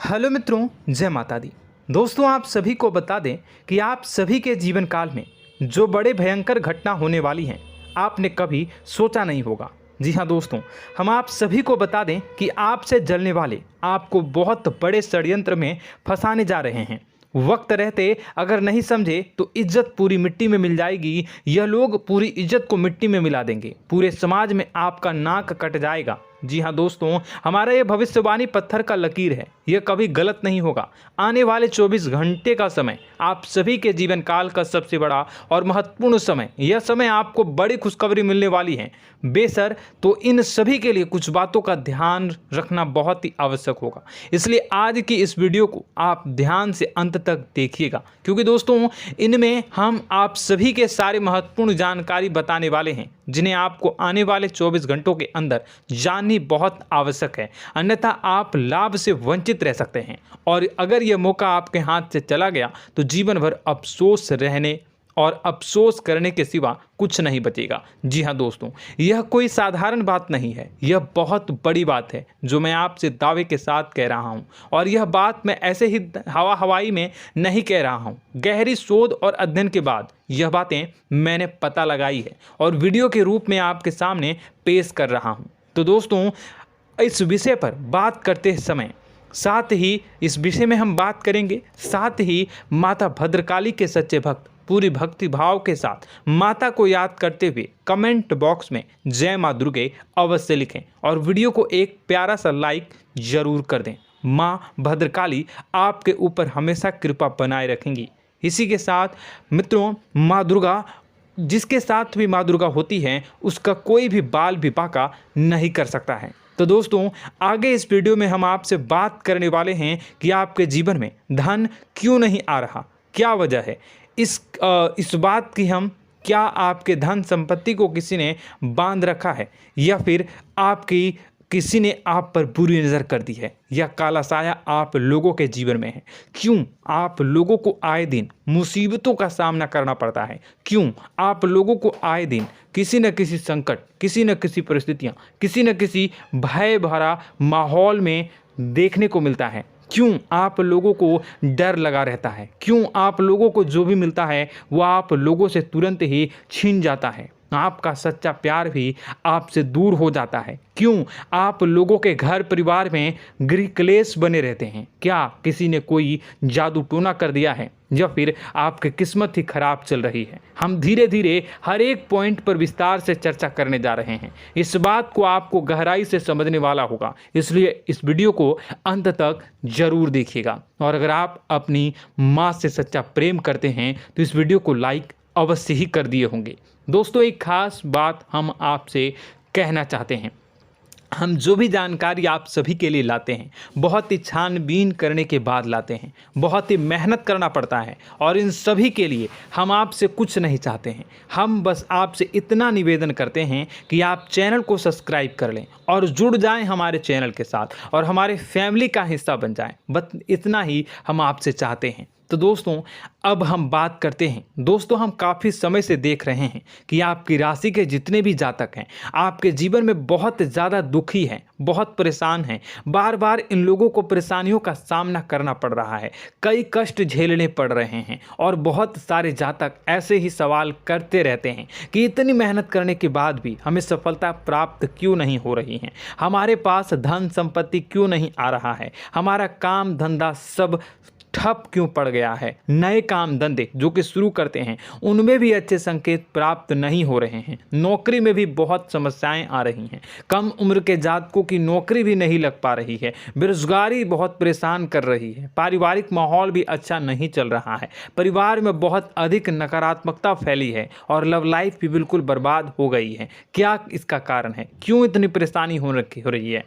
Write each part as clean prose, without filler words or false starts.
Hello मित्रों, जय माता दी। दोस्तों, आप सभी को बता दें कि आप सभी के जीवन काल में जो बड़े भयंकर घटना होने वाली हैं, आपने कभी सोचा नहीं होगा। जी हाँ दोस्तों, हम आप सभी को बता दें कि आपसे जलने वाले आपको बहुत बड़े षड्यंत्र में फंसाने जा रहे हैं। वक्त रहते अगर नहीं समझे तो इज्जत पूरी मिट्टी में मिल जाएगी। यह लोग पूरी इज्जत को मिट्टी में मिला देंगे। पूरे समाज में आपका नाक कट जाएगा। जी हाँ दोस्तों, हमारा ये भविष्यवाणी पत्थर का लकीर है, यह कभी गलत नहीं होगा। आने वाले 24 घंटे का समय आप सभी के जीवन काल का सबसे बड़ा और महत्वपूर्ण समय। यह समय आपको बड़ी खुशखबरी मिलने वाली है बेसर, तो इन सभी के लिए कुछ बातों का ध्यान रखना बहुत ही आवश्यक होगा। इसलिए आज की इस वीडियो को आप ध्यान से अंत तक देखिएगा, क्योंकि दोस्तों इनमें हम आप सभी के सारे महत्वपूर्ण जानकारी बताने वाले हैं, जिन्हें आपको आने वाले 24 घंटों के अंदर जाननी बहुत आवश्यक है। अन्यथा आप लाभ से वंचित रह सकते हैं, और अगर यह मौका आपके हाथ से चला गया तो जीवन भर अफसोस रहने और अफसोस करने के सिवा कुछ नहीं बचेगा। जी हाँ दोस्तों, यह कोई साधारण बात नहीं है, यह बहुत बड़ी बात है जो मैं आपसे दावे के साथ कह रहा हूँ। और यह बात मैं ऐसे ही हवाई में नहीं कह रहा हूँ। गहरी शोध और अध्ययन के बाद यह बातें मैंने पता लगाई है और वीडियो के रूप में आपके सामने पेश कर रहा हूँ। तो दोस्तों, इस विषय पर बात करते समय साथ ही इस विषय में हम बात करेंगे, साथ ही माता भद्रकाली के सच्चे भक्त पूरी भक्ति भाव के साथ माता को याद करते हुए कमेंट बॉक्स में जय माँ दुर्गे अवश्य लिखें और वीडियो को एक प्यारा सा लाइक जरूर कर दें। माँ भद्रकाली आपके ऊपर हमेशा कृपा बनाए रखेंगी। इसी के साथ मित्रों, माँ दुर्गा, जिसके साथ भी माँ दुर्गा होती हैं, उसका कोई भी बाल भी बांका नहीं कर सकता है। तो दोस्तों, आगे इस वीडियो में हम आपसे बात करने वाले हैं कि आपके जीवन में धन क्यों नहीं आ रहा, क्या वजह है इस बात की। हम क्या आपके धन संपत्ति को किसी ने बांध रखा है, या फिर आपकी किसी ने आप पर बुरी नज़र कर दी है, या काला साया आप लोगों के जीवन में है। क्यों आप लोगों को आए दिन मुसीबतों का सामना करना पड़ता है, क्यों आप लोगों को आए दिन किसी न किसी संकट, किसी न किसी परिस्थितियाँ, किसी न किसी भय भरा माहौल में देखने को मिलता है, क्यों आप लोगों को डर लगा रहता है, क्यों आप लोगों को जो भी मिलता है वो आप लोगों से तुरंत ही छीन जाता है, आपका सच्चा प्यार भी आपसे दूर हो जाता है, क्यों आप लोगों के घर परिवार में गृह क्लेश बने रहते हैं। क्या किसी ने कोई जादू टोना कर दिया है, या फिर आपकी किस्मत ही खराब चल रही है। हम धीरे धीरे हर एक पॉइंट पर विस्तार से चर्चा करने जा रहे हैं। इस बात को आपको गहराई से समझने वाला होगा, इसलिए इस वीडियो को अंत तक जरूर देखिएगा। और अगर आप अपनी माँ से सच्चा प्रेम करते हैं तो इस वीडियो को लाइक अवश्य ही कर दिए होंगे। दोस्तों, एक खास बात हम आपसे कहना चाहते हैं। हम जो भी जानकारी आप सभी के लिए लाते हैं, बहुत ही छानबीन करने के बाद लाते हैं, बहुत ही मेहनत करना पड़ता है, और इन सभी के लिए हम आपसे कुछ नहीं चाहते हैं। हम बस आपसे इतना निवेदन करते हैं कि आप चैनल को सब्सक्राइब कर लें और जुड़ जाएं हमारे चैनल के साथ और हमारे फैमिली का हिस्सा बन जाएं। बस इतना ही हम आपसे चाहते हैं। तो दोस्तों, अब हम बात करते हैं। दोस्तों, हम काफ़ी समय से देख रहे हैं कि आपकी राशि के जितने भी जातक हैं, आपके जीवन में बहुत ज़्यादा दुखी हैं, बहुत परेशान हैं। बार बार इन लोगों को परेशानियों का सामना करना पड़ रहा है, कई कष्ट झेलने पड़ रहे हैं, और बहुत सारे जातक ऐसे ही सवाल करते रहते हैं कि इतनी मेहनत करने के बाद भी हमें सफलता प्राप्त क्यों नहीं हो रही है, हमारे पास धन संपत्ति क्यों नहीं आ रहा है, हमारा काम धंधा सब ठप क्यों पड़ गया है, नए काम धंधे जो कि शुरू करते हैं उनमें भी अच्छे संकेत प्राप्त नहीं हो रहे हैं, नौकरी में भी बहुत समस्याएं आ रही हैं, कम उम्र के जातकों की नौकरी भी नहीं लग पा रही है, बेरोजगारी बहुत परेशान कर रही है, पारिवारिक माहौल भी अच्छा नहीं चल रहा है, परिवार में बहुत अधिक नकारात्मकता फैली है, और लव लाइफ भी बिल्कुल बर्बाद हो गई है। क्या इसका कारण है, क्यों इतनी परेशानी हो रही है?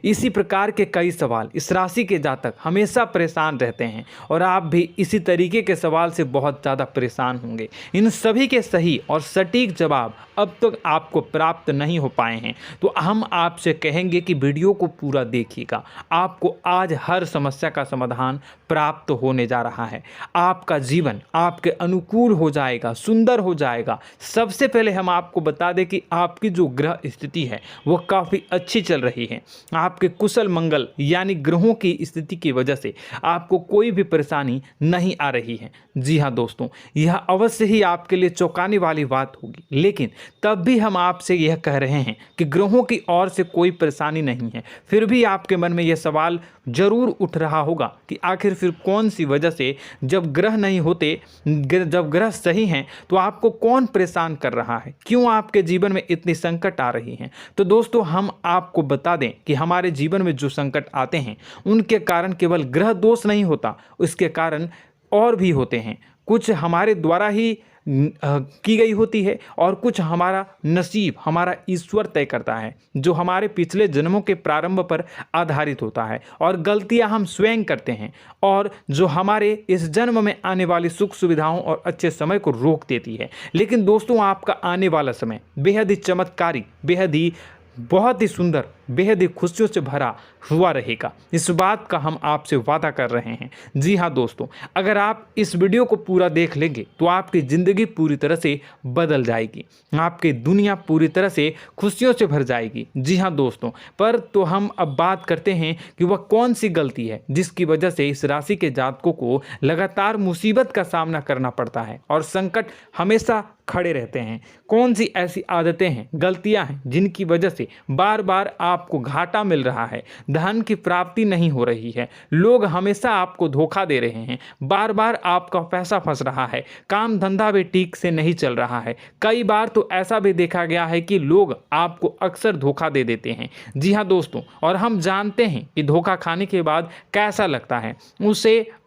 इसी प्रकार के कई सवाल इस राशि के जातक हमेशा परेशान रहते हैं, और आप भी इसी तरीके के सवाल से बहुत ज़्यादा परेशान होंगे। इन सभी के सही और सटीक जवाब अब तक आपको प्राप्त नहीं हो पाए हैं, तो हम आपसे कहेंगे कि वीडियो को पूरा देखिएगा। आपको आज हर समस्या का समाधान प्राप्त होने जा रहा है। आपका जीवन आपके अनुकूल हो जाएगा, सुंदर हो जाएगा। सबसे पहले हम आपको बता दें कि आपकी जो ग्रह स्थिति है वो काफ़ी अच्छी चल रही है। आपके कुशल मंगल यानी ग्रहों की स्थिति की वजह से आपको कोई भी परेशानी नहीं आ रही है। जी हाँ दोस्तों, यह अवश्य ही आपके लिए चौंकाने वाली बात होगी, लेकिन तब भी हम आपसे यह कह रहे हैं कि ग्रहों की ओर से कोई परेशानी नहीं है। फिर भी आपके मन में यह सवाल जरूर उठ रहा होगा कि आखिर फिर कौन सी वजह से, जब ग्रह नहीं होते, जब ग्रह सही हैं, तो आपको कौन परेशान कर रहा है, क्यों आपके जीवन में इतनी संकट आ रही हैं। तो दोस्तों, हम आपको बता दें कि हमारे जीवन में जो संकट आते हैं उनके कारण केवल ग्रह दोष नहीं होता, उसके कारण और भी होते हैं। कुछ हमारे द्वारा ही की गई होती है और कुछ हमारा नसीब, हमारा ईश्वर तय करता है, जो हमारे पिछले जन्मों के प्रारंभ पर आधारित होता है। और गलतियां हम स्वयं करते हैं और जो हमारे इस जन्म में आने वाली सुख सुविधाओं और अच्छे समय को रोक देती है। लेकिन दोस्तों, आपका आने वाला समय बेहद ही चमत्कारी, बेहद ही बहुत ही सुंदर, बेहद ही खुशियों से भरा हुआ रहेगा। इस बात का हम आपसे वादा कर रहे हैं। जी हाँ दोस्तों, अगर आप इस वीडियो को पूरा देख लेंगे तो आपकी ज़िंदगी पूरी तरह से बदल जाएगी, आपकी दुनिया पूरी तरह से खुशियों से भर जाएगी। जी हाँ दोस्तों, पर तो हम अब बात करते हैं कि वह कौन सी गलती है जिसकी वजह से इस राशि के जातकों को लगातार मुसीबत का सामना करना पड़ता है और संकट हमेशा खड़े रहते हैं। कौन सी ऐसी आदतें हैं, गलतियां हैं जिनकी वजह से बार बार आपको घाटा मिल रहा है, धन की प्राप्ति नहीं हो रही है, लोग हमेशा आपको धोखा दे रहे हैं, बार बार आपका पैसा फंस रहा है, काम धंधा भी ठीक से नहीं चल रहा है। कई बार तो ऐसा भी देखा गया है कि लोग आपको अक्सर धोखा दे देते हैं। जी हाँ दोस्तों, और हम जानते हैं कि धोखा खाने के बाद कैसा लगता है।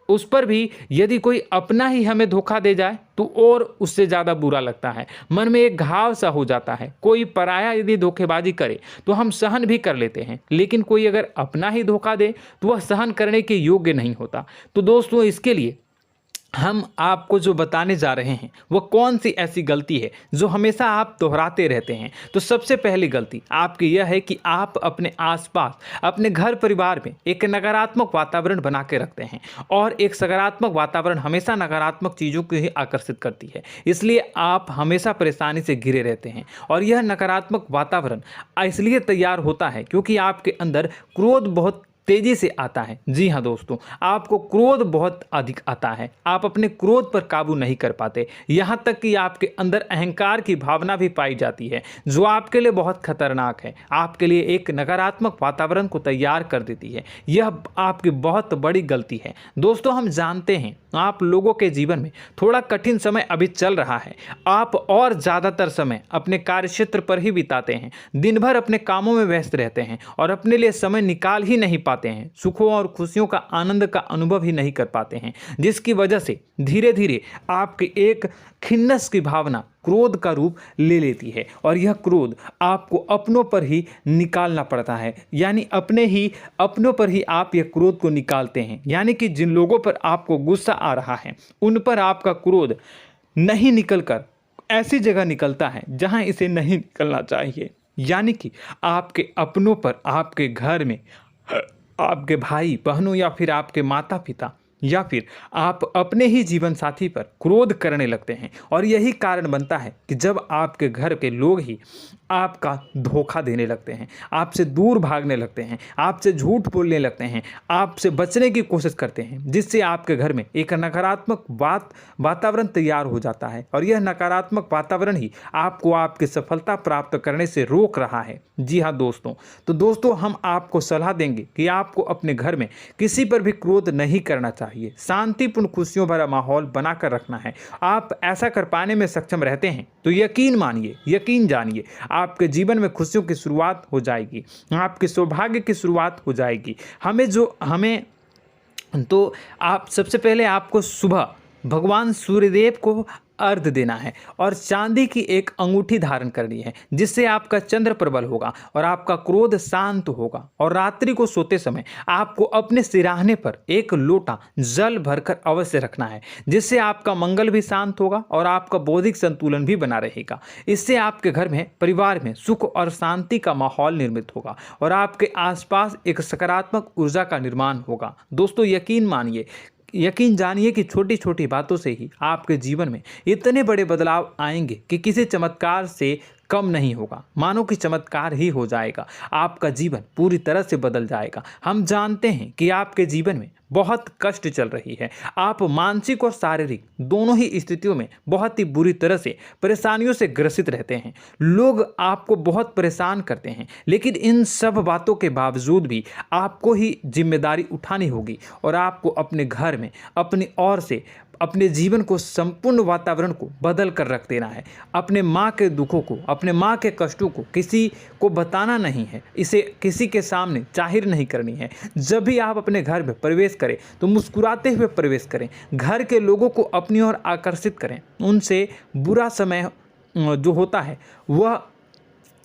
उस पर भी यदि कोई अपना ही हमें धोखा दे जाए तो और उससे ज़्यादा बुरा लगता है, मन में एक घाव सा हो जाता है। कोई पराया यदि धोखेबाजी करे तो हम सहन भी कर लेते हैं, लेकिन कोई अगर अपना ही धोखा दे तो वह सहन करने के योग्य नहीं होता। तो दोस्तों, इसके लिए हम आपको जो बताने जा रहे हैं वो कौन सी ऐसी गलती है जो हमेशा आप दोहराते रहते हैं। तो सबसे पहली गलती आपकी यह है कि आप अपने आसपास, अपने घर परिवार में एक नकारात्मक वातावरण बना के रखते हैं, और एक सकारात्मक वातावरण हमेशा नकारात्मक चीज़ों को ही आकर्षित करती है। इसलिए आप हमेशा परेशानी से घिरे रहते हैं, और यह नकारात्मक वातावरण इसलिए तैयार होता है क्योंकि आपके अंदर क्रोध बहुत तेजी से आता है। जी हाँ दोस्तों, आपको क्रोध बहुत अधिक आता है, आप अपने क्रोध पर काबू नहीं कर पाते, यहाँ तक कि आपके अंदर अहंकार की भावना भी पाई जाती है, जो आपके लिए बहुत खतरनाक है, आपके लिए एक नकारात्मक वातावरण को तैयार कर देती है। यह आपकी बहुत बड़ी गलती है। दोस्तों, हम जानते हैं आप लोगों के जीवन में थोड़ा कठिन समय अभी चल रहा है। आप और ज़्यादातर समय अपने कार्यक्षेत्र पर ही बिताते हैं, दिन भर अपने कामों में व्यस्त रहते हैं और अपने लिए समय निकाल ही नहीं पाते हैं, सुखों और खुशियों का आनंद का अनुभव ही नहीं कर पाते हैं, जिसकी वजह से धीरे धीरे आपकी एक खिन्नस की भावना क्रोध का रूप ले लेती है, और यह क्रोध आपको अपनों पर ही निकालना पड़ता है। यानी अपनों पर ही आप यह क्रोध को निकालते हैं। यानी कि जिन लोगों पर आपको गुस्सा आ रहा है उन पर आपका क्रोध नहीं निकलकर ऐसी जगह निकलता है जहां इसे नहीं निकलना चाहिए। यानी कि आपके अपनों पर, आपके घर में, आपके भाई बहनों या फिर आपके माता पिता या फिर आप अपने ही जीवन साथी पर क्रोध करने लगते हैं, और यही कारण बनता है कि जब आपके घर के लोग ही आपका धोखा देने लगते हैं, आपसे दूर भागने लगते हैं, आपसे झूठ बोलने लगते हैं, आपसे बचने की कोशिश करते हैं, जिससे आपके घर में एक नकारात्मक वातावरण तैयार हो जाता है, और यह नकारात्मक वातावरण ही आपको आपकी सफलता प्राप्त करने से रोक रहा है। जी हाँ दोस्तों, तो दोस्तों, हम आपको सलाह देंगे कि आपको अपने घर में किसी पर भी क्रोध नहीं करना चाहिए, शांतिपूर्ण खुशियों भरा माहौल बनाकर रखना है। आप ऐसा कर पाने में सक्षम रहते हैं तो यकीन मानिए, यकीन जानिए, आपके जीवन में खुशियों की शुरुआत हो जाएगी, आपके सौभाग्य की शुरुआत हो जाएगी। आप सबसे पहले आपको सुबह भगवान सूर्यदेव को अर्घ्य देना है और चांदी की एक अंगूठी धारण करनी है, जिससे आपका चंद्र प्रबल होगा और आपका क्रोध शांत होगा। और रात्रि को सोते समय आपको अपने सिरहाने पर एक लोटा जल भरकर अवश्य रखना है, जिससे आपका मंगल भी शांत होगा और आपका बौद्धिक संतुलन भी बना रहेगा। इससे आपके घर में, परिवार में सुख और शांति का माहौल निर्मित होगा और आपके आसपास एक सकारात्मक ऊर्जा का निर्माण होगा। दोस्तों, यकीन जानिए कि छोटी छोटी बातों से ही आपके जीवन में इतने बड़े बदलाव आएंगे कि किसी चमत्कार से कम नहीं होगा। मानो कि चमत्कार ही हो जाएगा, आपका जीवन पूरी तरह से बदल जाएगा। हम जानते हैं कि आपके जीवन में बहुत कष्ट चल रही है, आप मानसिक और शारीरिक दोनों ही स्थितियों में बहुत ही बुरी तरह से परेशानियों से ग्रसित रहते हैं। लोग आपको बहुत परेशान करते हैं, लेकिन इन सब बातों के बावजूद भी आपको ही जिम्मेदारी उठानी होगी और आपको अपने घर में अपनी ओर से अपने जीवन को, संपूर्ण वातावरण को बदल कर रख देना है। अपने माँ के दुखों को, अपने माँ के कष्टों को किसी को बताना नहीं है, इसे किसी के सामने जाहिर नहीं करनी है। जब भी आप अपने घर में प्रवेश करें तो मुस्कुराते हुए प्रवेश करें, घर के लोगों को अपनी ओर आकर्षित करें। उनसे बुरा समय जो होता है वह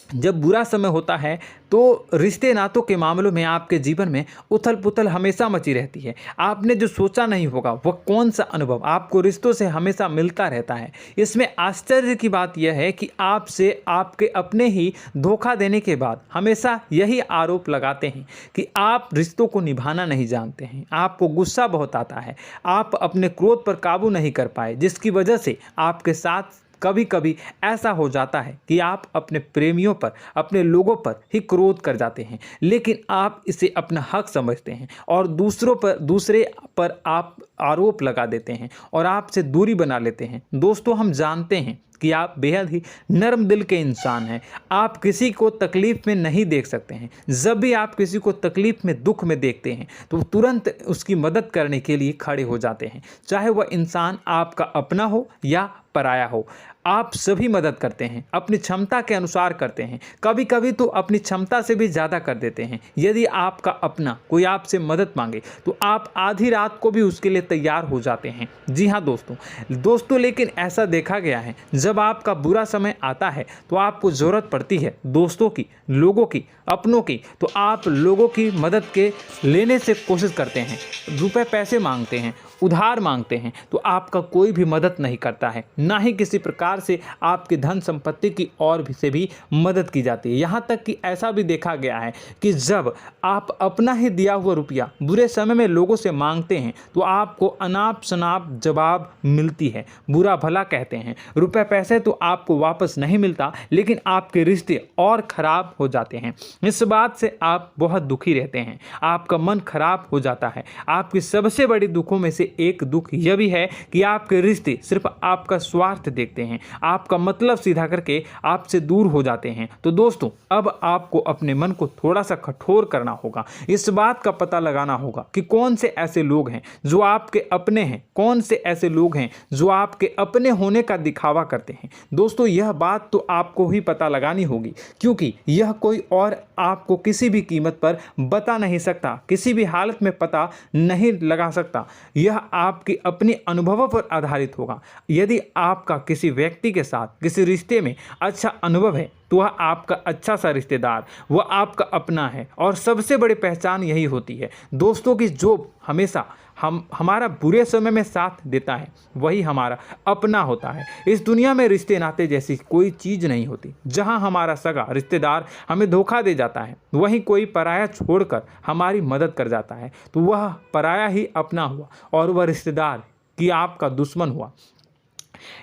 जब बुरा समय होता है तो रिश्ते नातों के मामलों में आपके जीवन में उथल पुथल हमेशा मची रहती है। आपने जो सोचा नहीं होगा वह कौन सा अनुभव आपको रिश्तों से हमेशा मिलता रहता है। इसमें आश्चर्य की बात यह है कि आपसे आपके अपने ही धोखा देने के बाद हमेशा यही आरोप लगाते हैं कि आप रिश्तों को निभाना नहीं जानते हैं, आपको गुस्सा बहुत आता है, आप अपने क्रोध पर काबू नहीं कर पाए, जिसकी वजह से आपके साथ कभी कभी ऐसा हो जाता है कि आप अपने प्रेमियों पर, अपने लोगों पर ही क्रोध कर जाते हैं, लेकिन आप इसे अपना हक समझते हैं और दूसरे पर आप आरोप लगा देते हैं और आपसे दूरी बना लेते हैं। दोस्तों, हम जानते हैं कि आप बेहद ही नर्म दिल के इंसान हैं। आप किसी को तकलीफ में नहीं देख सकते हैं। जब भी आप किसी को तकलीफ में, दुख में देखते हैं तो तुरंत उसकी मदद करने के लिए खड़े हो जाते हैं, चाहे वह इंसान आपका अपना हो या पराया हो। आप सभी मदद करते हैं, अपनी क्षमता के अनुसार करते हैं, कभी कभी तो अपनी क्षमता से भी ज़्यादा कर देते हैं। यदि आपका अपना कोई आपसे मदद मांगे तो आप आधी रात को भी उसके लिए तैयार हो जाते हैं। जी हाँ दोस्तों, लेकिन ऐसा देखा गया है, जब आपका बुरा समय आता है तो आपको ज़रूरत पड़ती है दोस्तों की, लोगों की, अपनों की, तो आप लोगों की मदद के लेने से कोशिश करते हैं, रुपए पैसे मांगते हैं, उधार मांगते हैं, तो आपका कोई भी मदद नहीं करता है, ना ही किसी प्रकार से आपकी धन संपत्ति की ओर से भी मदद की जाती है। यहाँ तक कि ऐसा भी देखा गया है कि जब आप अपना ही दिया हुआ रुपया बुरे समय में लोगों से मांगते हैं तो आपको अनाप शनाप जवाब मिलती है, बुरा भला कहते हैं। रुपए पैसे तो आपको वापस नहीं मिलता, लेकिन आपके रिश्ते और खराब हो जाते हैं। इस बात से आप बहुत दुखी रहते हैं, आपका मन खराब हो जाता है। आपकी सबसे बड़ी दुखों में से एक दुख यह भी है कि आपके रिश्ते सिर्फ आपका स्वार्थ देखते हैं, आपका मतलब सीधा करके आपसे दूर हो जाते हैं। तो दोस्तों, अब आपको अपने मन को थोड़ा सा कठोर करना होगा, इस बात का पता लगाना होगा कि कौन से ऐसे लोग हैं जो आपके अपने हैं, कौन से ऐसे लोग हैं जो आपके अपने होने का दिखावा करते हैं। दोस्तों, यह बात तो आपको ही पता लगानी होगी, क्योंकि यह कोई और आपको किसी भी कीमत पर बता नहीं सकता, किसी भी हालत में पता नहीं लगा सकता। यह आपके अपने अनुभवों पर आधारित होगा। यदि आपका किसी व्यक्ति के साथ किसी रिश्ते में अच्छा अनुभव है तो वह आपका अच्छा सा रिश्तेदार, वह आपका अपना है। और सबसे बड़ी पहचान यही होती है दोस्तों की जो हमेशा हमारा बुरे समय में साथ देता है वही हमारा अपना होता है। इस दुनिया में रिश्ते नाते जैसी कोई चीज़ नहीं होती। जहां हमारा सगा रिश्तेदार हमें धोखा दे जाता है, वहीं कोई पराया छोड़कर हमारी मदद कर जाता है, तो वह पराया ही अपना हुआ और वह रिश्तेदार की आपका दुश्मन हुआ।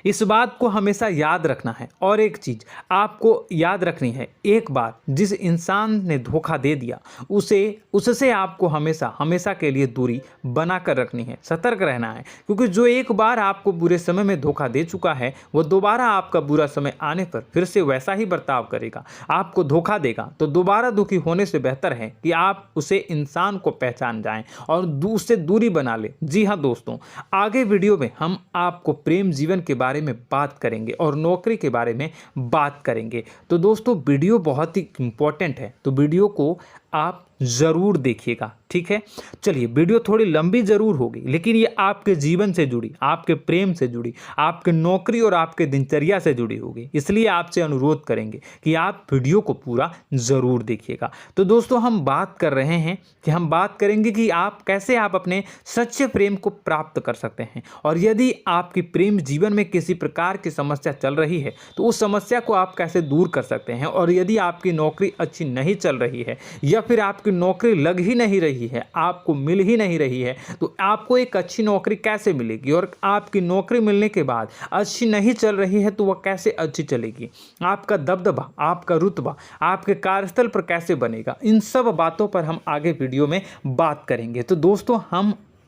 इस बात को हमेशा याद रखना है। और एक चीज़ आपको याद रखनी है, एक बार जिस इंसान ने धोखा दे दिया उससे आपको हमेशा के लिए दूरी बना कर रखनी है, सतर्क रहना है। क्योंकि जो एक बार आपको बुरे समय में धोखा दे चुका है वो दोबारा आपका बुरा समय आने पर फिर से वैसा ही बर्ताव करेगा, आपको धोखा देगा। तो दोबारा दुखी होने से बेहतर है कि आप उसे इंसान को पहचान जाएं और उससे दूरी बना लें। जी हाँ दोस्तों, आगे वीडियो में हम आपको प्रेम जीवन के बारे में बात करेंगे और नौकरी के बारे में बात करेंगे। तो दोस्तों, वीडियो बहुत ही इम्पोर्टेंट है, तो वीडियो को आप ज़रूर देखिएगा, ठीक है। चलिए, वीडियो थोड़ी लंबी ज़रूर होगी, लेकिन ये आपके जीवन से जुड़ी, आपके प्रेम से जुड़ी, आपके नौकरी और आपके दिनचर्या से जुड़ी होगी, इसलिए आपसे अनुरोध करेंगे कि आप वीडियो को पूरा ज़रूर देखिएगा। तो दोस्तों, हम बात कर रहे हैं कि हम बात करेंगे कि आप कैसे आप अपने सच्चे प्रेम को प्राप्त कर सकते हैं, और यदि आपकी प्रेम जीवन में किसी प्रकार की समस्या चल रही है तो उस समस्या को आप कैसे दूर कर सकते हैं, और यदि आपकी नौकरी अच्छी नहीं चल रही है या फिर आपकी नौकरी लग ही नहीं रही है, आपको मिल ही नहीं रही है, तो आपको एक अच्छी नौकरी कैसे मिलेगी, और आपकी नौकरी मिलने के बाद अच्छी नहीं चल रही है तो वह कैसे अच्छी चलेगी, आपका दबदबा, आपका रुतबा आपके कार्यस्थल पर कैसे बनेगा, इन सब बातों पर हम आगे वीडियो में बात करेंगे। तो दोस्तों,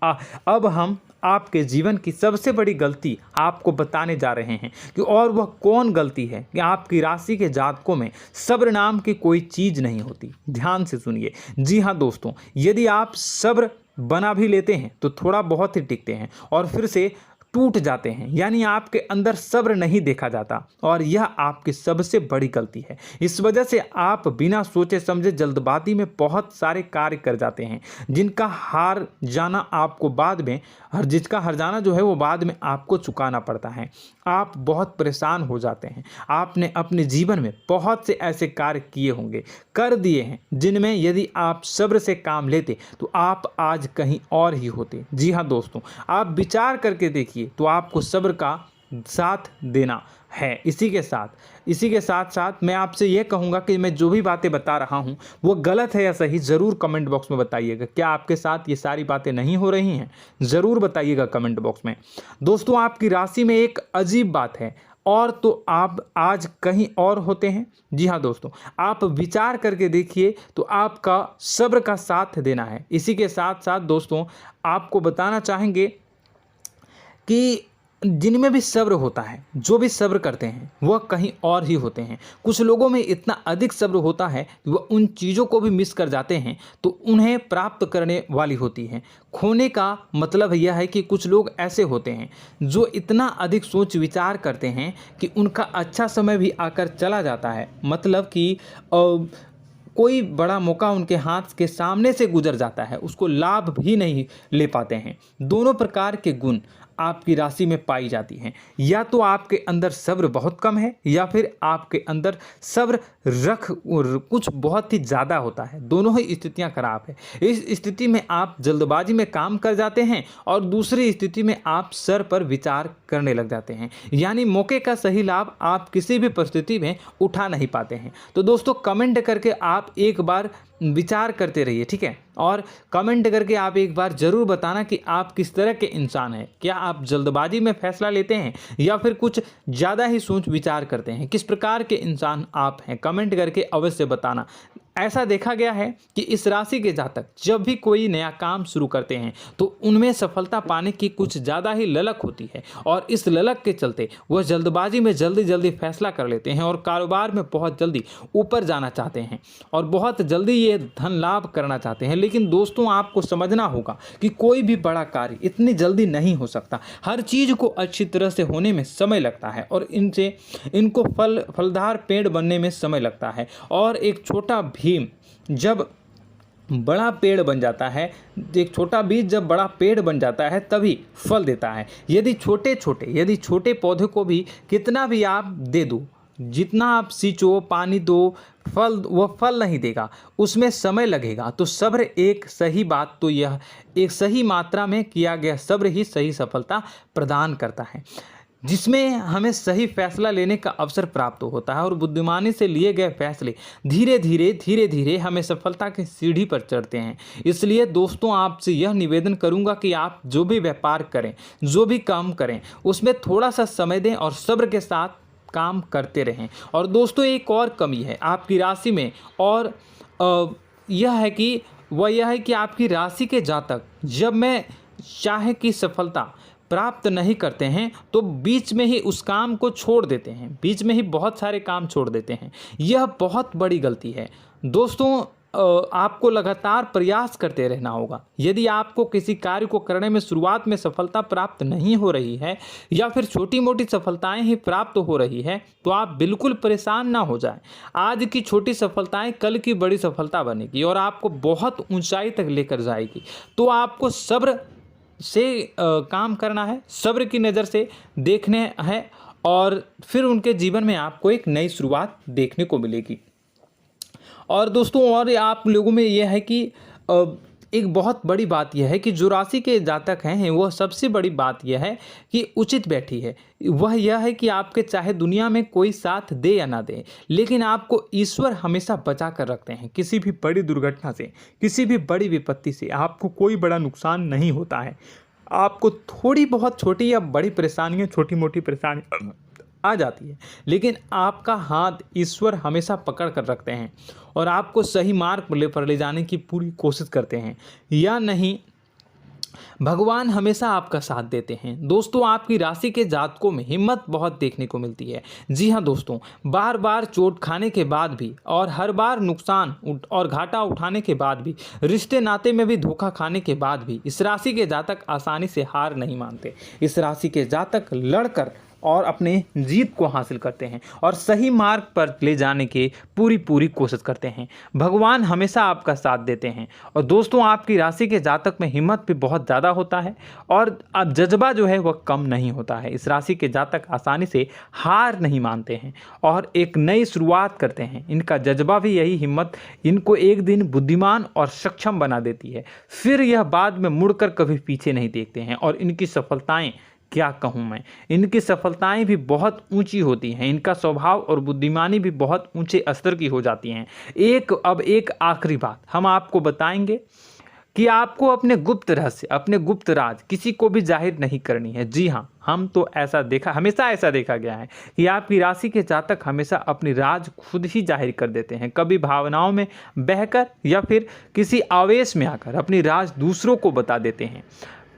अब हम आपके जीवन की सबसे बड़ी गलती आपको बताने जा रहे हैं कि और वह कौन गलती है कि आपकी राशि के जातकों में सब्र नाम की कोई चीज़ नहीं होती। ध्यान से सुनिए। जी हाँ दोस्तों, यदि आप सब्र बना भी लेते हैं तो थोड़ा बहुत ही टिकते हैं और फिर से टूट जाते हैं, यानी आपके अंदर सब्र नहीं देखा जाता, और यह आपकी सबसे बड़ी गलती है। इस वजह से आप बिना सोचे समझे जल्दबाजी में बहुत सारे कार्य कर जाते हैं, जिसका हार जाना जो है वो बाद में आपको चुकाना पड़ता है। आप बहुत परेशान हो जाते हैं। आपने अपने जीवन में बहुत से ऐसे कार्य किए होंगे, कर दिए हैं, जिनमें यदि आप सब्र से काम लेते तो आप आज कहीं और ही होते। जी हाँ दोस्तों, आप विचार करके देखिए तो आपको सब्र का साथ देना है। इसी के साथ साथ मैं आपसे यह कहूँगा कि मैं जो भी बातें बता रहा हूँ वो गलत है या सही, ज़रूर कमेंट बॉक्स में बताइएगा। क्या आपके साथ ये सारी बातें नहीं हो रही हैं, ज़रूर बताइएगा कमेंट बॉक्स में। दोस्तों, आपकी राशि में एक अजीब बात है, और तो आप आज कहीं और होते हैं। जी हाँ दोस्तों, आप विचार करके देखिए तो आपका सब्र का साथ देना है। इसी के साथ साथ दोस्तों, आपको बताना चाहेंगे कि जिनमें भी सब्र होता है, जो भी सब्र करते हैं वह कहीं और ही होते हैं। कुछ लोगों में इतना अधिक सब्र होता है कि वह उन चीज़ों को भी मिस कर जाते हैं तो उन्हें प्राप्त करने वाली होती हैं। खोने का मतलब यह है कि कुछ लोग ऐसे होते हैं जो इतना अधिक सोच विचार करते हैं कि उनका अच्छा समय भी आकर चला जाता है, मतलब कि कोई बड़ा मौका उनके हाथ के सामने से गुजर जाता है, उसको लाभ भी नहीं ले पाते हैं। दोनों प्रकार के गुण आपकी राशि में पाई जाती हैं। या तो आपके अंदर सब्र बहुत कम है या फिर आपके अंदर सब्र कुछ बहुत ही ज़्यादा होता है। दोनों ही स्थितियां खराब है। इस स्थिति में आप जल्दबाजी में काम कर जाते हैं और दूसरी स्थिति में आप सर पर विचार करने लग जाते हैं, यानी मौके का सही लाभ आप किसी भी परिस्थिति में उठा नहीं पाते हैं। तो दोस्तों, कमेंट करके आप एक बार विचार करते रहिए, ठीक है, और कमेंट करके आप एक बार ज़रूर बताना कि आप किस तरह के इंसान हैं। क्या आप जल्दबाजी में फैसला लेते हैं या फिर कुछ ज़्यादा ही सोच विचार करते हैं? किस प्रकार के इंसान आप हैं, कमेंट करके अवश्य बताना। ऐसा देखा गया है कि इस राशि के जातक जब भी कोई नया काम शुरू करते हैं तो उनमें सफलता पाने की कुछ ज़्यादा ही ललक होती है, और इस ललक के चलते वह जल्दबाजी में जल्दी फैसला कर लेते हैं और कारोबार में बहुत जल्दी ऊपर जाना चाहते हैं और बहुत जल्दी ये धन लाभ करना चाहते हैं। लेकिन दोस्तों, आपको समझना होगा कि कोई भी बड़ा कार्य इतनी जल्दी नहीं हो सकता। हर चीज़ को अच्छी तरह से होने में समय लगता है और इनको फलदार पेड़ बनने में समय लगता है। और एक छोटा भीम जब बड़ा पेड़ बन जाता है, एक छोटा बीज जब बड़ा पेड़ बन जाता है तभी फल देता है। यदि छोटे पौधे को भी कितना भी आप दे दो, जितना आप सींचो, पानी दो, वह फल नहीं देगा, उसमें समय लगेगा। तो सब्र एक सही बात तो यह एक सही मात्रा में किया गया सब्र ही सही सफलता प्रदान करता है, जिसमें हमें सही फैसला लेने का अवसर प्राप्त होता है और बुद्धिमानी से लिए गए फैसले धीरे धीरे हमें सफलता की सीढ़ी पर चढ़ते हैं। इसलिए दोस्तों, आपसे यह निवेदन करूंगा कि आप जो भी व्यापार करें, जो भी काम करें, उसमें थोड़ा सा समय दें और सब्र के साथ काम करते रहें। और दोस्तों, एक और कमी है आपकी राशि में, और यह है कि आपकी राशि के जातक जब मैं चाहे कि सफलता प्राप्त नहीं करते हैं तो बीच में ही उस काम को छोड़ देते हैं, बीच में ही बहुत सारे काम छोड़ देते हैं। यह बहुत बड़ी गलती है दोस्तों। आपको लगातार प्रयास करते रहना होगा। यदि आपको किसी कार्य को करने में शुरुआत में सफलता प्राप्त नहीं हो रही है या फिर छोटी मोटी सफलताएं ही प्राप्त हो रही है तो आप बिल्कुल परेशान ना हो जाएं। आज की छोटी सफलताएं कल की बड़ी सफलता बनेगी और आपको बहुत ऊंचाई तक लेकर जाएगी। तो आपको सब्र से काम करना है, सब्र की नज़र से देखने हैं और फिर उनके जीवन में आपको एक नई शुरुआत देखने को मिलेगी। और दोस्तों और आप लोगों में यह है कि एक बहुत बड़ी बात यह है कि जो राशि के जातक हैं वह सबसे बड़ी बात यह है कि उचित बैठी है। वह यह है कि आपके चाहे दुनिया में कोई साथ दे या ना दे, लेकिन आपको ईश्वर हमेशा बचा कर रखते हैं। किसी भी बड़ी दुर्घटना से, किसी भी बड़ी विपत्ति से आपको कोई बड़ा नुकसान नहीं होता है। आपको थोड़ी बहुत छोटी या बड़ी परेशानियाँ, छोटी मोटी परेशानी आ जाती है, लेकिन आपका हाथ ईश्वर हमेशा पकड़ कर रखते हैं और आपको सही मार्ग पर ले जाने की पूरी कोशिश करते हैं। या नहीं, भगवान हमेशा आपका साथ देते हैं। दोस्तों आपकी राशि के जातकों में हिम्मत बहुत देखने को मिलती है। जी हाँ दोस्तों, बार बार चोट खाने के बाद भी और हर बार नुकसान और घाटा उठाने के बाद भी, रिश्ते नाते में भी धोखा खाने के बाद भी इस राशि के जातक आसानी से हार नहीं मानते। इस राशि के जातक लड़कर और अपने जीत को हासिल करते हैं और सही मार्ग पर ले जाने की पूरी कोशिश करते हैं। भगवान हमेशा आपका साथ देते हैं। और दोस्तों आपकी राशि के जातक में हिम्मत भी बहुत ज़्यादा होता है और अब जज्बा जो है वह कम नहीं होता है। इस राशि के जातक आसानी से हार नहीं मानते हैं और एक नई शुरुआत करते हैं। इनका जज्बा भी, यही हिम्मत इनको एक दिन बुद्धिमान और सक्षम बना देती है। फिर यह बाद में मुड़कर कभी पीछे नहीं देखते हैं और इनकी सफलताएं, क्या कहूँ मैं, इनकी सफलताएं भी बहुत ऊंची होती हैं। इनका स्वभाव और बुद्धिमानी भी बहुत ऊंचे स्तर की हो जाती हैं। अब एक आखिरी बात हम आपको बताएंगे कि आपको अपने गुप्त रहस्य, अपने गुप्त राज किसी को भी जाहिर नहीं करनी है। जी हाँ, हम तो हमेशा ऐसा देखा गया है कि आपकी राशि के जातक हमेशा अपनी राज खुद ही जाहिर कर देते हैं। कभी भावनाओं में बहकर या फिर किसी आवेश में आकर अपनी राज दूसरों को बता देते हैं,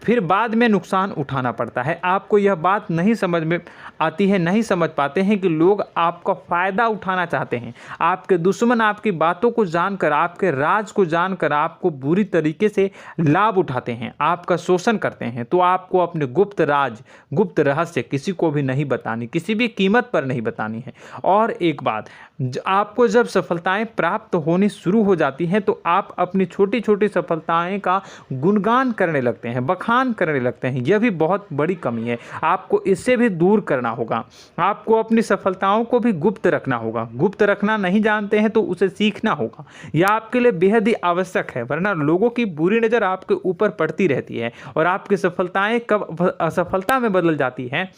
फिर बाद में नुकसान उठाना पड़ता है। आपको यह बात नहीं समझ में आती है, नहीं समझ पाते हैं कि लोग आपका फ़ायदा उठाना चाहते हैं। आपके दुश्मन आपकी बातों को जानकर, आपके राज को जानकर आपको बुरी तरीके से लाभ उठाते हैं, आपका शोषण करते हैं। तो आपको अपने गुप्त राज, गुप्त रहस्य किसी को भी नहीं बतानी, किसी भी कीमत पर नहीं बतानी है। और एक बात, आपको जब सफलताएं प्राप्त होनी शुरू हो जाती हैं तो आप अपनी छोटी छोटी सफलताएं का गुणगान करने लगते हैं, बखान करने लगते हैं। यह भी बहुत बड़ी कमी है, आपको इससे भी दूर करना होगा। आपको अपनी सफलताओं को भी गुप्त रखना होगा। गुप्त रखना नहीं जानते हैं तो उसे सीखना होगा। यह आपके लिए बेहद ही आवश्यक है, वरना लोगों की बुरी नज़र आपके ऊपर पड़ती रहती है और आपकी सफलताएं कब असफलता में बदल जाती हैं,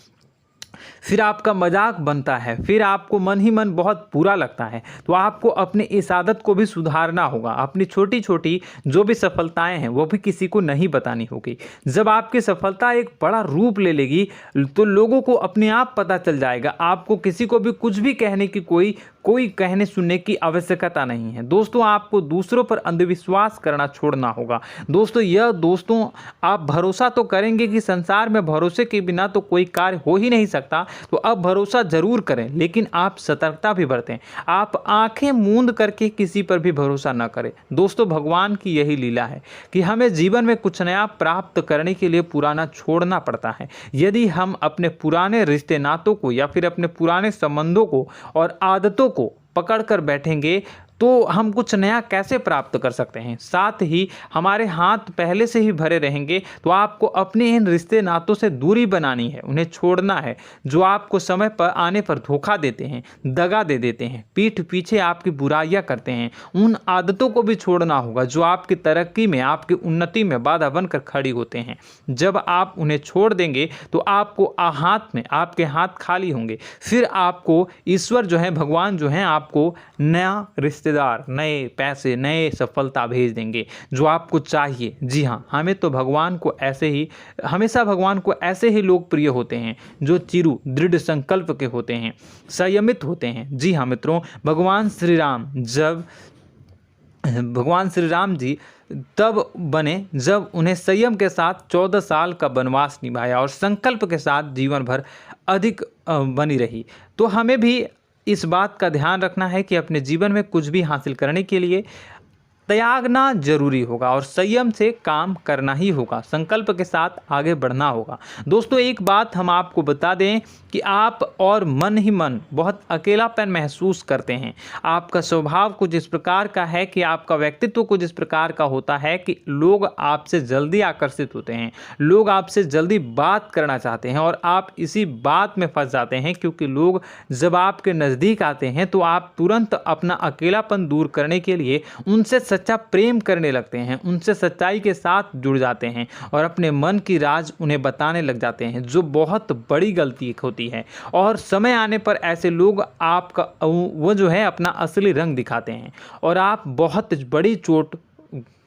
फिर आपका मजाक बनता है, फिर आपको मन ही मन बहुत बुरा लगता है। तो आपको अपनी इस आदत को भी सुधारना होगा। अपनी छोटी छोटी जो भी सफलताएं हैं वो भी किसी को नहीं बतानी होगी। जब आपकी सफलता एक बड़ा रूप ले लेगी तो लोगों को अपने आप पता चल जाएगा। आपको किसी को भी कुछ भी कहने की कोई कहने सुनने की आवश्यकता नहीं है। दोस्तों आपको दूसरों पर अंधविश्वास करना छोड़ना होगा। दोस्तों आप भरोसा तो करेंगे कि संसार में भरोसे के बिना तो कोई कार्य हो ही नहीं सकता, तो अब भरोसा जरूर करें, लेकिन आप सतर्कता भी बरतें। आप आंखें मूंद करके किसी पर भी भरोसा न करें। दोस्तों भगवान की यही लीला है कि हमें जीवन में कुछ नया प्राप्त करने के लिए पुराना छोड़ना पड़ता है। यदि हम अपने पुराने रिश्ते नातों को या फिर अपने पुराने संबंधों को और आदतों को पकड़ कर बैठेंगे तो हम कुछ नया कैसे प्राप्त कर सकते हैं। साथ ही हमारे हाथ पहले से ही भरे रहेंगे। तो आपको अपने इन रिश्ते नातों से दूरी बनानी है, उन्हें छोड़ना है जो आपको समय पर आने पर धोखा देते हैं, दगा दे देते हैं, पीठ पीछे आपकी बुराइयां करते हैं। उन आदतों को भी छोड़ना होगा जो आपकी तरक्की में, आपकी उन्नति में बाधा बनकर खड़ी होते हैं। जब आप उन्हें छोड़ देंगे तो आपको आपके हाथ खाली होंगे। फिर आपको ईश्वर जो है, भगवान जो है, आपको नया रिश्तेदार, नए पैसे, नए सफलता भेज देंगे जो आपको चाहिए। जी हाँ, हमेशा भगवान को ऐसे ही लोग प्रिय होते हैं जो चिरु दृढ़ संकल्प के होते हैं, संयमित होते हैं। जी हाँ मित्रों, भगवान श्री राम जी तब बने जब उन्हें संयम के साथ 14 साल का वनवास निभाया और संकल्प के साथ जीवन भर अधिक बनी रही। तो हमें भी इस बात का ध्यान रखना है कि अपने जीवन में कुछ भी हासिल करने के लिए त्यागना जरूरी होगा और संयम से काम करना ही होगा, संकल्प के साथ आगे बढ़ना होगा। दोस्तों एक बात हम आपको बता दें कि आप और मन ही मन बहुत अकेलापन महसूस करते हैं। आपका स्वभाव कुछ इस प्रकार का है कि आपका व्यक्तित्व कुछ इस प्रकार का होता है कि लोग आपसे जल्दी आकर्षित होते हैं, लोग आपसे जल्दी बात करना चाहते हैं और आप इसी बात में फंस जाते हैं, क्योंकि लोग जब आपके नज़दीक आते हैं तो आप तुरंत अपना अकेलापन दूर करने के लिए उनसे सच्चा प्रेम करने लगते हैं, उनसे सच्चाई के साथ जुड़ जाते हैं और अपने मन की राज उन्हें बताने लग जाते हैं, जो बहुत बड़ी गलती होती है। और समय आने पर ऐसे लोग आपका वो जो है अपना असली रंग दिखाते हैं और आप बहुत बड़ी चोट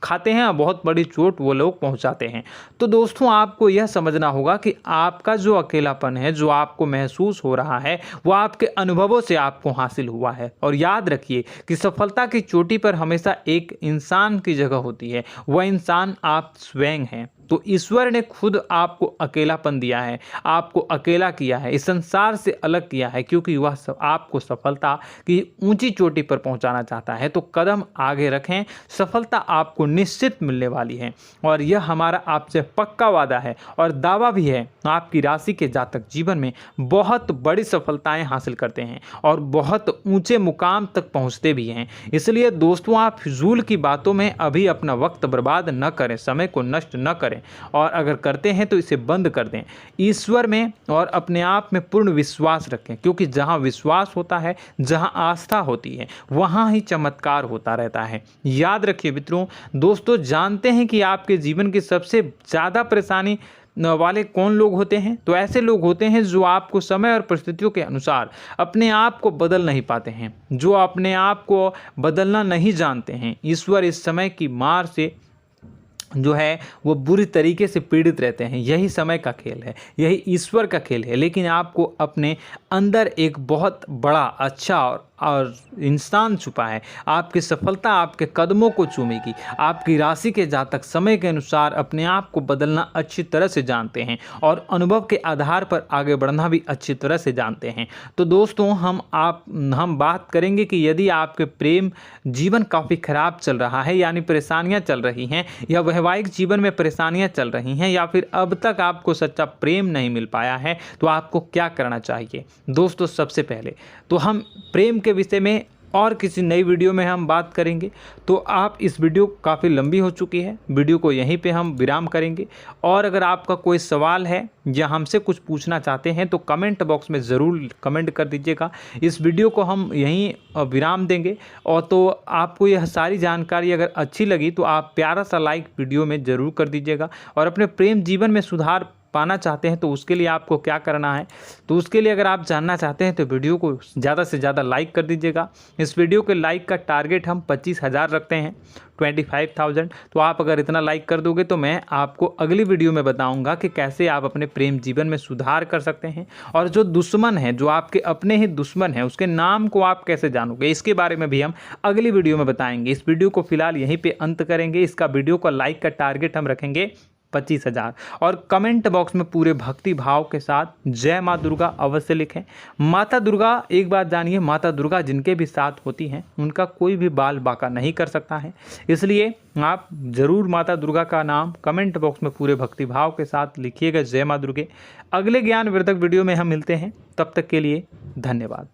खाते हैं, बहुत बड़ी चोट वो लोग पहुंचाते हैं। तो दोस्तों आपको यह समझना होगा कि आपका जो अकेलापन है, जो आपको महसूस हो रहा है, वो आपके अनुभवों से आपको हासिल हुआ है। और याद रखिए कि सफलता की चोटी पर हमेशा एक इंसान की जगह होती है, वह इंसान आप स्वयं हैं। तो ईश्वर ने खुद आपको अकेलापन दिया है, आपको अकेला किया है, इस संसार से अलग किया है, क्योंकि वह आपको सफलता की ऊंची चोटी पर पहुंचाना चाहता है। तो कदम आगे रखें, सफलता आपको निश्चित मिलने वाली है और यह हमारा आपसे पक्का वादा है और दावा भी है। आपकी राशि के जातक जीवन में बहुत बड़ी सफलताएं हासिल करते हैं और बहुत ऊंचे मुकाम तक पहुंचते भी हैं। इसलिए दोस्तों आप फिजूल की बातों में अभी अपना वक्त बर्बाद न करें, समय को नष्ट न करें और अगर करते हैं तो इसे बंद कर दें। ईश्वर में और अपने आप में पूर्ण विश्वास रखें, क्योंकि जहां विश्वास होता है, जहां आस्था होती है, वहां ही चमत्कार होता रहता है। याद रखिए मित्रों, दोस्तों जानते हैं कि आपके जीवन की सबसे ज़्यादा परेशानी वाले कौन लोग होते हैं? तो ऐसे लोग होते हैं जो आपको समय और परिस्थितियों के अनुसार अपने आप को बदल नहीं पाते हैं, जो अपने आप को बदलना नहीं जानते हैं। ईश्वर इस समय की मार से जो है वो बुरी तरीके से पीड़ित रहते हैं। यही समय का खेल है, यही ईश्वर का खेल है। लेकिन आपको अपने अंदर एक बहुत बड़ा अच्छा और इंसान छुपा है। आपकी सफलता आपके कदमों को चूमेगी। आपकी राशि के जातक समय के अनुसार अपने आप को बदलना अच्छी तरह से जानते हैं और अनुभव के आधार पर आगे बढ़ना भी अच्छी तरह से जानते हैं। तो दोस्तों हम बात करेंगे कि यदि आपके प्रेम जीवन काफ़ी खराब चल रहा है, यानी परेशानियां चल रही हैं, या वैवाहिक जीवन में परेशानियां चल रही हैं, या फिर अब तक आपको सच्चा प्रेम नहीं मिल पाया है, तो आपको क्या करना चाहिए। दोस्तों सबसे पहले तो हम प्रेम के विषय में और किसी नई वीडियो में हम बात करेंगे। तो आप इस वीडियो काफ़ी लंबी हो चुकी है, वीडियो को यहीं पे हम विराम करेंगे। और अगर आपका कोई सवाल है या हमसे कुछ पूछना चाहते हैं तो कमेंट बॉक्स में ज़रूर कमेंट कर दीजिएगा। इस वीडियो को हम यहीं विराम देंगे। और तो आपको यह सारी जानकारी अगर अच्छी लगी तो आप प्यारा सा लाइक वीडियो में ज़रूर कर दीजिएगा। और अपने प्रेम जीवन में सुधार पाना चाहते हैं तो उसके लिए आपको क्या करना है, तो उसके लिए अगर आप जानना चाहते हैं तो वीडियो को ज़्यादा से ज़्यादा लाइक कर दीजिएगा। इस वीडियो के लाइक का टारगेट हम 25,000 रखते हैं, 25,000। तो आप अगर इतना लाइक कर दोगे तो मैं आपको अगली वीडियो में बताऊंगा कि कैसे आप अपने प्रेम जीवन में सुधार कर सकते हैं। और जो दुश्मन है, जो आपके अपने ही दुश्मन है, उसके नाम को आप कैसे जानोगे, इसके बारे में भी हम अगली वीडियो में बताएंगे। इस वीडियो को फिलहाल यहीं पर अंत करेंगे। इसका वीडियो का लाइक का टारगेट हम रखेंगे 25,000। और कमेंट बॉक्स में पूरे भक्ति भाव के साथ जय माँ दुर्गा अवश्य लिखें। माता दुर्गा, एक बात जानिए, माता दुर्गा जिनके भी साथ होती हैं उनका कोई भी बाल बांका नहीं कर सकता है। इसलिए आप ज़रूर माता दुर्गा का नाम कमेंट बॉक्स में पूरे भक्ति भाव के साथ लिखिएगा, जय माँ दुर्गे। अगले ज्ञानवर्धक वीडियो में हम मिलते हैं, तब तक के लिए धन्यवाद।